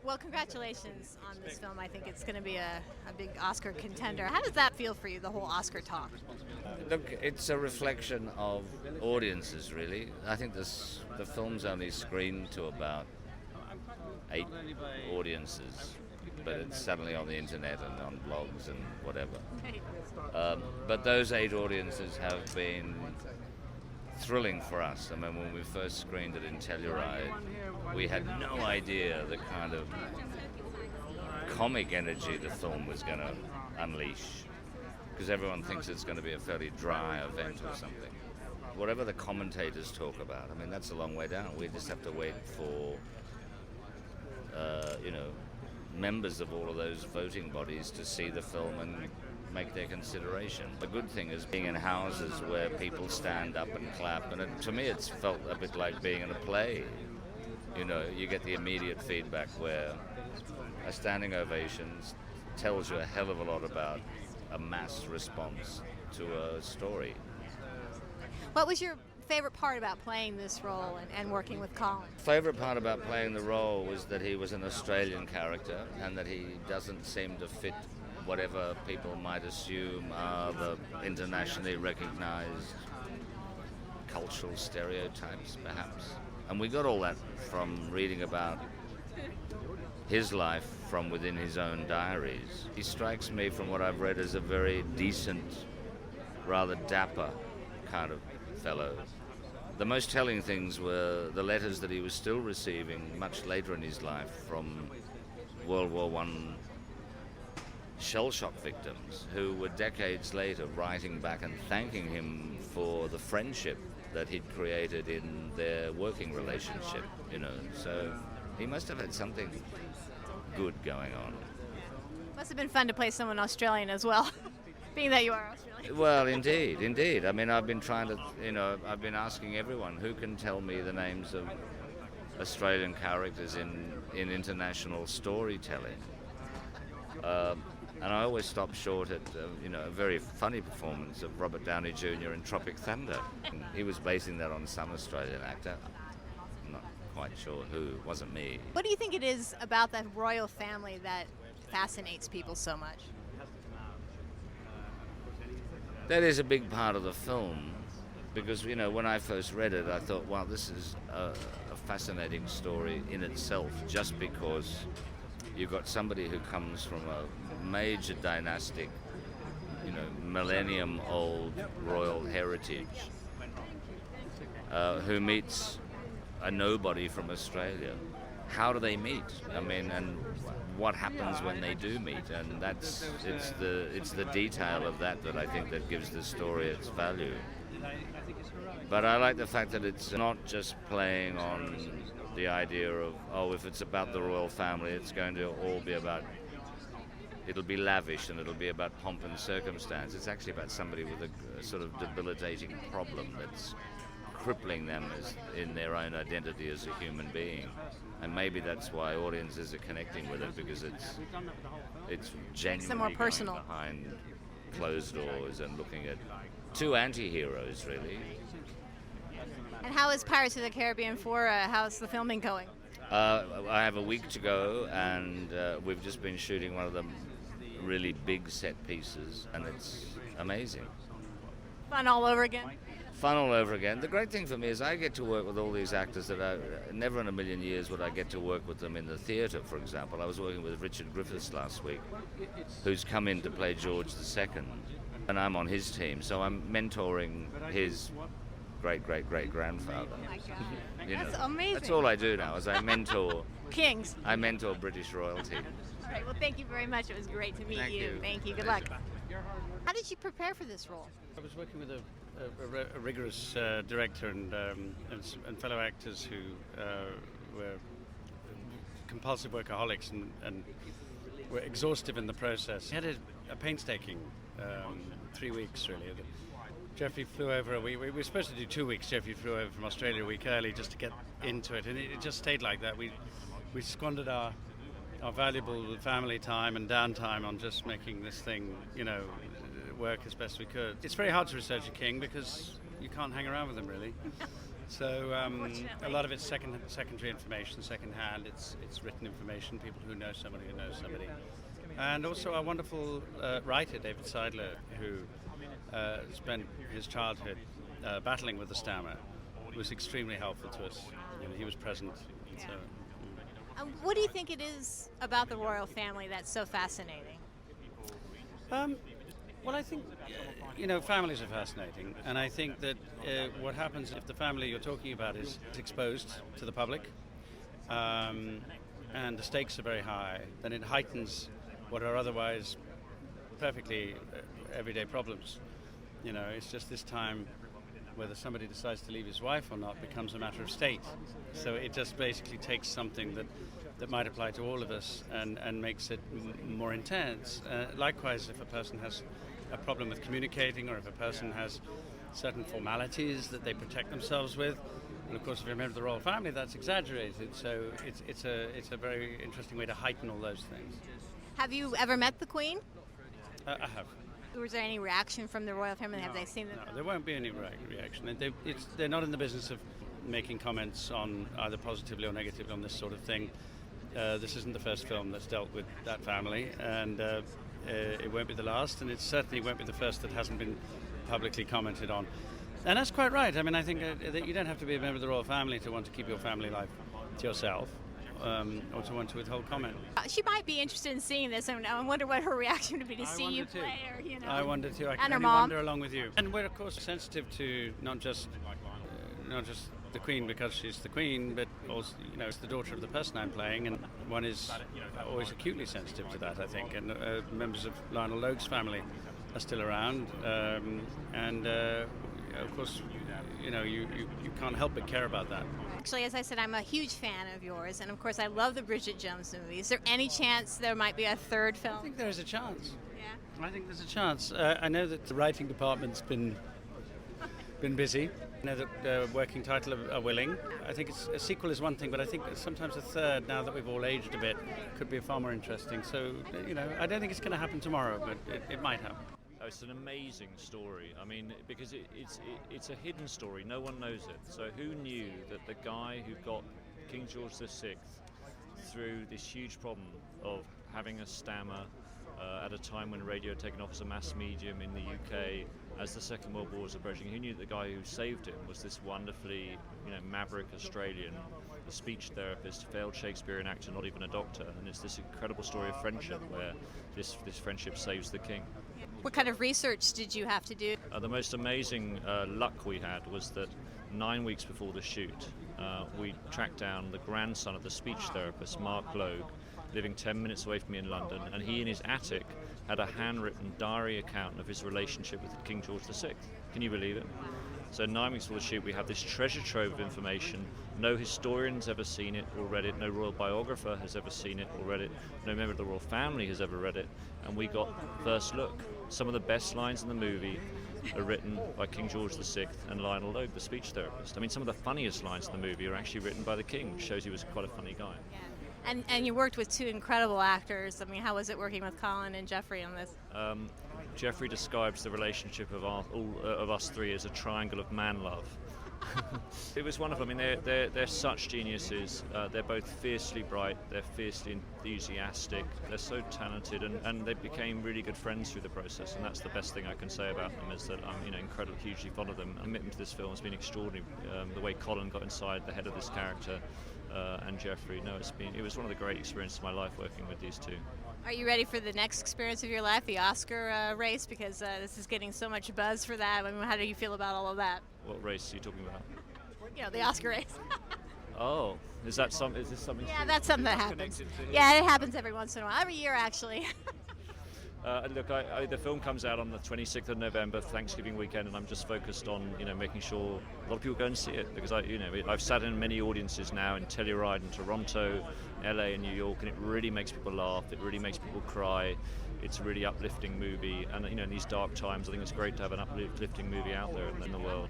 Well, congratulations on this film. I think it's going to be a big Oscar contender. How does that feel for you, the whole Oscar talk? Look, it's a reflection of audiences, really. I think the film's only screened to about 8 audiences, but it's suddenly on the internet and on blogs and whatever. But those 8 audiences have been thrilling for us. I mean, when we first screened it in Telluride, we had no idea the kind of comic energy the film was going to unleash, because everyone thinks it's going to be a fairly dry event or something. Whatever the commentators talk about, I mean, that's a long way down. We just have to wait for, members of all of those voting bodies to see the film and make their consideration. The good thing is being in houses where people stand up and clap, and to me it's felt a bit like being in a play. You know, you get the immediate feedback where a standing ovation tells you a hell of a lot about a mass response to a story. What was your favorite part about playing this role and working with Colin? Favorite part about playing the role was that he was an Australian character and that he doesn't seem to fit whatever people might assume are the internationally recognized cultural stereotypes, perhaps. And we got all that from reading about his life from within his own diaries. He strikes me, from what I've read, as a very decent, rather dapper kind of fellow. The most telling things were the letters that he was still receiving much later in his life from World War I shell shock victims who were decades later writing back and thanking him for the friendship that he'd created in their working relationship, So he must have had something good going on. Must have been fun to play someone Australian as well, being that you are Australian. Well, indeed. I mean, I've been trying to, I've been asking everyone who can tell me the names of Australian characters in international storytelling. And I always stop short at, a very funny performance of Robert Downey Jr. in Tropic Thunder. He was basing that on some Australian actor. I'm not quite sure who. It wasn't me. What do you think it is about the royal family that fascinates people so much? That is a big part of the film, because, when I first read it, I thought, wow, this is a fascinating story in itself, just because you've got somebody who comes from a major dynastic, millennium-old royal heritage, who meets a nobody from Australia. How do they meet? I mean, and what happens when they do meet? And it's the detail of that I think that gives the story its value. But I like the fact that it's not just playing on the idea of, if it's about the royal family, it's going to all be about, it'll be lavish and it'll be about pomp and circumstance. It's actually about somebody with a sort of debilitating problem that's crippling them in their own identity as a human being. And maybe that's why audiences are connecting with it, because it's genuinely more personal, going behind closed doors and looking at two anti-heroes, really. And how is Pirates of the Caribbean 4? How's the filming going? I have a week to go, and we've just been shooting one of the really big set pieces, and it's amazing. Fun all over again? Fun all over again. The great thing for me is I get to work with all these actors that I never in a million years would I get to work with them in the theatre, for example. I was working with Richard Griffiths last week, who's come in to play George II, and I'm on his team, so I'm mentoring his great-great-great-grandfather. Oh my God. That's amazing. That's all I do now, is I mentor Kings. I mentor British royalty. All right, well, thank you very much. It was great to meet Thank you. Thank you. Good luck. How did you prepare for this role? I was working with a rigorous director and fellow actors who were compulsive workaholics and were exhaustive in the process. We had a painstaking 3 weeks, really. Jeffrey flew over. We were supposed to do 2 weeks. Jeffrey flew over from Australia a week early just to get into it, and it just stayed like that. We squandered our valuable family time and downtime on just making this thing, work as best we could. It's very hard to research a king because you can't hang around with him, really. So a lot of it's secondary information, second-hand. It's written information, people who know somebody who knows somebody. And also our wonderful writer, David Seidler, who spent his childhood battling with the stammer, was extremely helpful to us. You know, he was present. Yeah. So, What do you think it is about the royal family that's so fascinating? Well, I think, families are fascinating. And I think that what happens if the family you're talking about is exposed to the public, and the stakes are very high, then it heightens what are otherwise perfectly everyday problems. You know, it's just this time whether somebody decides to leave his wife or not becomes a matter of state. So it just basically takes something that might apply to all of us and makes it more intense. Likewise, if a person has a problem with communicating, or if a person has certain formalities that they protect themselves with, and of course if you're a member of the royal family, that's exaggerated. So it's a very interesting way to heighten all those things. Have you ever met the Queen? I have. Was there any reaction from the royal family? Have they seen the film? No, there won't be any reaction. They're not in the business of making comments on either positively or negatively on this sort of thing. This isn't the first film that's dealt with that family, and it won't be the last, and it certainly won't be the first that hasn't been publicly commented on. And that's quite right. I mean, I think that you don't have to be a member of the royal family to want to keep your family life to yourself. Or to want to withhold comment. She might be interested in seeing this, and I wonder what her reaction would be to see you play her. You know. I wonder too. I And can her only mom. wonder along with you. And we're of course sensitive to not just the Queen because she's the Queen, but also it's the daughter of the person I'm playing, and one is always acutely sensitive to that, I think. And members of Lionel Logue's family are still around, and of course, you can't help but care about that. Actually, as I said, I'm a huge fan of yours, and of course I love the Bridget Jones movies. Is there any chance there might be a third film? I think there is a chance. Yeah. I think there's a chance. I know that the writing department's been busy. I know that the working title are willing. I think a sequel is one thing, but I think sometimes a third, now that we've all aged a bit, could be far more interesting. So, I don't think it's going to happen tomorrow, but it might happen. Oh, it's an amazing story. I mean, because it's a hidden story. No one knows it. So who knew that the guy who got King George VI through this huge problem of having a stammer at a time when radio had taken off as a mass medium in the UK as the Second World War was approaching, who knew that the guy who saved him was this wonderfully, maverick Australian, a speech therapist, failed Shakespearean actor, not even a doctor. And it's this incredible story of friendship where this friendship saves the king. What kind of research did you have to do? The most amazing luck we had was that 9 weeks before the shoot, we tracked down the grandson of the speech therapist, Mark Logue, living 10 minutes away from me in London, and he in his attic had a handwritten diary account of his relationship with King George VI. Can you believe it? So 9 weeks before the shoot, we have this treasure trove of information. No historian's ever seen it or read it. No royal biographer has ever seen it or read it. No member of the royal family has ever read it. And we got first look. Some of the best lines in the movie are written by King George VI and Lionel Logue, the speech therapist. I mean, some of the funniest lines in the movie are actually written by the king, which shows he was quite a funny guy. Yeah. And you worked with two incredible actors. I mean, how was it working with Colin and Jeffrey on this? Jeffrey describes the relationship of us three as a triangle of man love. It was wonderful. I mean, they're such geniuses. They're both fiercely bright. They're fiercely enthusiastic. They're so talented, and they became really good friends through the process. And that's the best thing I can say about them, is that I'm incredibly, hugely fond of them. Commitment to this film has been extraordinary. The way Colin got inside the head of this character, and Jeffrey. No, it was one of the great experiences of my life working with these two. Are you ready for the next experience of your life, the Oscar race? Because this is getting so much buzz for that. I mean, how do you feel about all of that? What race are you talking about? The Oscar race. Oh, is this something? Yeah, that's something that happens. Yeah, it happens every once in a while. Every year, actually. Look, the film comes out on the 26th of November, Thanksgiving weekend, and I'm just focused on making sure a lot of people go and see it, because I've sat in many audiences now in Telluride and Toronto, LA and New York, and it really makes people laugh. It really makes people cry. It's a really uplifting movie, and in these dark times, I think it's great to have an uplifting movie out there in the world.